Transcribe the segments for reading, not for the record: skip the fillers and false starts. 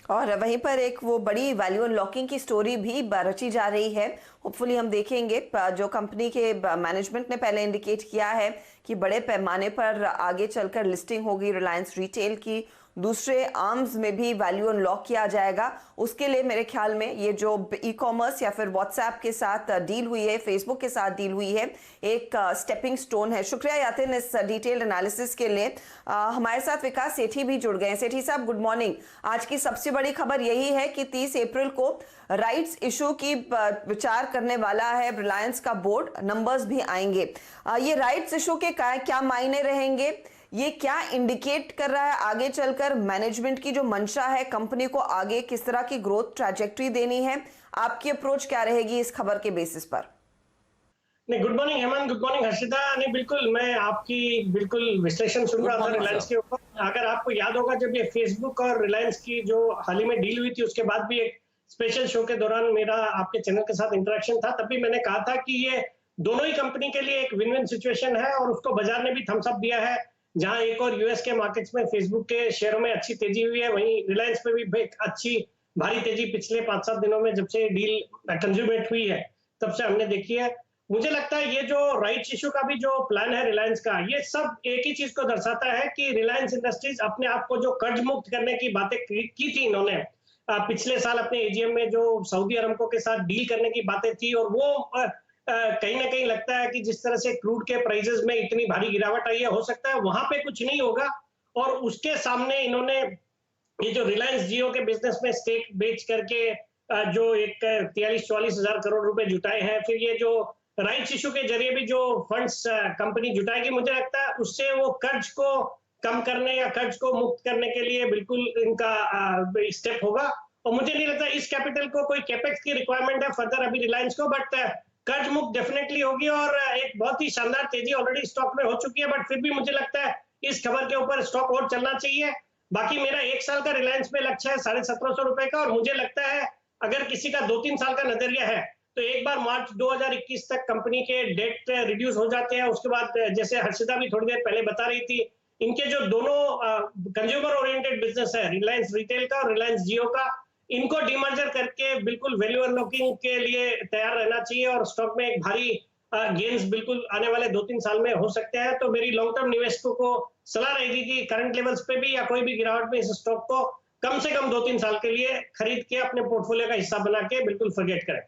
और वहीं पर एक वो बड़ी वैल्यू अनलॉकिंग की स्टोरी भी रची जा रही है। होपफुली हम देखेंगे, जो कंपनी के मैनेजमेंट ने पहले इंडिकेट किया है कि बड़े पैमाने पर आगे चलकर लिस्टिंग होगी रिलायंस रिटेल की, दूसरे आर्म्स में भी वैल्यू अनलॉक किया जाएगा। उसके लिए मेरे ख्याल में ये जो ई कॉमर्स या फिर व्हाट्सएप के साथ डील हुई है, फेसबुक के साथ डील हुई है, एक स्टेपिंग स्टोन है। शुक्रिया यातिन इस डिटेल्ड एनालिसिस के लिए। हमारे साथ विकास सेठी भी जुड़ गए हैं। सेठी साहब, गुड मॉर्निंग। आज की सबसे बड़ी खबर यही है कि 30 अप्रैल को राइट्स इशू की विचार करने वाला है रिलायंस का बोर्ड, नंबर्स भी आएंगे। ये राइट्स इशू के क्या मायने रहेंगे, ये क्या इंडिकेट कर रहा है आगे चलकर मैनेजमेंट की जो मंशा है, कंपनी को आगे किस तरह की ग्रोथ ट्रैजेक्टरी देनी है, आपकी अप्रोच क्या रहेगी इस खबर के बेसिस पर? नहीं, good morning Hemant, good morning Harshita. नहीं, बिल्कुल मैं आपकी बिल्कुल विश्लेषण सुन रहा था रिलायंस के ऊपर। अगर आपको याद होगा, जब ये फेसबुक और रिलायंस की जो हाल ही में डील हुई थी, उसके बाद भी एक स्पेशल शो के दौरान मेरा आपके चैनल के साथ इंटरेक्शन था। तब भी मैंने कहा था कि ये दोनों ही कंपनी के लिए एक विन विन सिचुएशन है और उसको बाजार ने भी थम्स अप दिया है। जहां एक और यूएस के मार्केट्स में फेसबुक के शेयरों में अच्छी तेजी हुई है, वहीं रिलायंस पे भी एक अच्छी भारी तेजी पिछले 5-7 दिनों में जब से डील कंज्यूमेट हुई है तब से हमने देखी है। मुझे लगता है ये जो राइट्स इशू का भी जो प्लान है रिलायंस का, ये सब एक ही चीज को दर्शाता है कि रिलायंस इंडस्ट्रीज अपने आप को जो कर्ज मुक्त करने की बातें की थी इन्होंने पिछले साल अपने एजीएम में, जो सऊदी अरमको के साथ डील करने की बातें थी, और वो कहीं ना कहीं लगता है कि जिस तरह से क्रूड के प्राइसेस में इतनी भारी गिरावट आई है, हो सकता है वहां पे कुछ नहीं होगा। और उसके सामने इन्होंने ये जो रिलायंस जियो के बिजनेस में स्टेक बेच करके जो एक 43-44 हजार करोड़ रुपए जुटाए हैं, फिर ये जो राइट्स इशू के जरिए भी जो फंड्स कंपनी जुटाएगी, मुझे लगता है उससे वो कर्ज को कम करने या कर्ज को मुक्त करने के लिए बिल्कुल इनका स्टेप होगा। और मुझे नहीं लगता इस कैपिटल को कोई कैपेक्स की रिक्वायरमेंट है फर्दर अभी रिलायंस को, बट कर्ज मुक्त डेफिनेटली होगी और एक बहुत ही शानदार तेजी ऑलरेडी स्टॉक में हो चुकी है। बट फिर भी मुझे लगता है इस खबर के ऊपर स्टॉक और चलना चाहिए। बाकी मेरा 1 साल का रिलायंस में लक्ष्य है 1750 रुपए का, और मुझे लगता है अगर किसी का 2-3 साल का नजरिया है तो एक बार मार्च 2021 तक कंपनी के डेट रिड्यूस हो जाते हैं। उसके बाद जैसे हर्षिता भी थोड़ी देर पहले बता रही थी, इनके जो दोनों कंज्यूमर ओरिएंटेड बिजनेस है, रिलायंस रिटेल का और रिलायंस जियो का, इनको डीमर्जर करके बिल्कुल वैल्यू अनलॉकिंग के लिए तैयार रहना चाहिए और स्टॉक में एक भारी गेन्स बिल्कुल आने वाले 2-3 साल में हो सकते हैं। तो मेरी लॉन्ग टर्म निवेशकों को सलाह रहेगी कि करंट लेवल्स पे भी या कोई भी गिरावट में इस स्टॉक को कम से कम 2-3 साल के लिए खरीद के अपने पोर्टफोलियो का हिस्सा बना के बिल्कुल फॉरगेट करें।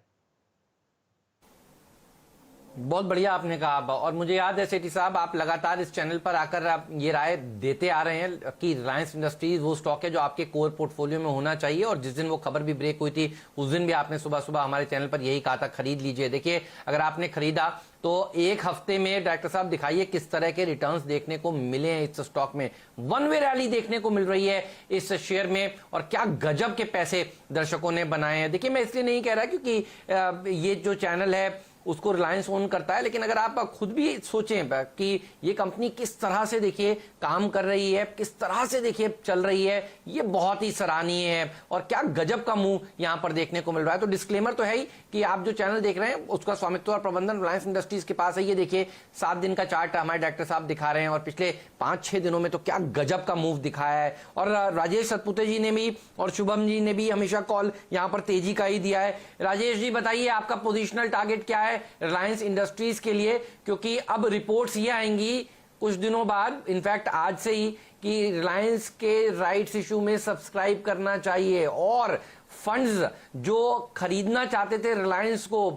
बहुत बढ़िया आपने कहा। और मुझे याद है सेठी साहब, आप लगातार इस चैनल पर आकर आप ये राय देते आ रहे हैं कि रिलायंस इंडस्ट्रीज वो स्टॉक है जो आपके कोर पोर्टफोलियो में होना चाहिए। और जिस दिन वो खबर भी ब्रेक हुई थी, उस दिन भी आपने सुबह सुबह हमारे चैनल पर यही कहा था, खरीद लीजिए। देखिए, अगर आपने खरीदा तो एक हफ्ते में डायरेक्टर साहब दिखाइए किस तरह के रिटर्न्स देखने को मिले हैं इस स्टॉक में। वन वे रैली देखने को मिल रही है इस शेयर में, और क्या गजब के पैसे दर्शकों ने बनाए हैं। देखिए, मैं इसलिए नहीं कह रहा क्योंकि ये जो चैनल है उसको रिलायंस ओन करता है, लेकिन अगर आप खुद भी सोचें कि ये कंपनी किस तरह से देखिए काम कर रही है, किस तरह से देखिए चल रही है, ये बहुत ही सराहनीय है। और क्या गजब का मूव यहां पर देखने को मिल रहा है। तो डिस्क्लेमर तो है ही कि आप जो चैनल देख रहे हैं उसका स्वामित्व और प्रबंधन रिलायंस इंडस्ट्रीज के पास है। ये देखिए 7 दिन का चार्ट हमारे डायरेक्टर साहब दिखा रहे हैं, और पिछले 5-6 दिनों में तो क्या गजब का मूव दिखाया है। और राजेश सतपुते जी ने भी और शुभम जी ने भी हमेशा कॉल यहां पर तेजी का ही दिया है। राजेश जी, बताइए आपका पोजिशनल टारगेट क्या है रिलायंस इंडस्ट्रीज के लिए, क्योंकि अब रिपोर्ट्स ये आएंगी कुछ दिनों बाद, इनफैक्ट आज से ही, कि रिलायंस के राइट्स इशू में सब्सक्राइब करना चाहिए। और फंड्स जो खरीदना चाहते थे रिलायंस को,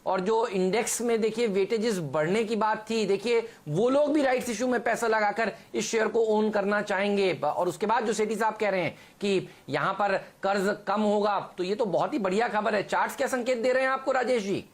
और जो इंडेक्स में देखिए वेटेजेस बढ़ने की बात थी, देखिए वो लोग भी राइट्स इशू में पैसा लगाकर इस शेयर को ओन करना चाहेंगे। और उसके बाद जो सेठी साहब कह रहे हैं कि यहां पर कर्ज कम होगा, तो ये तो बहुत ही बढ़िया खबर है। चार्ट्स क्या संकेत दे रहे हैं आपको राजेश जी?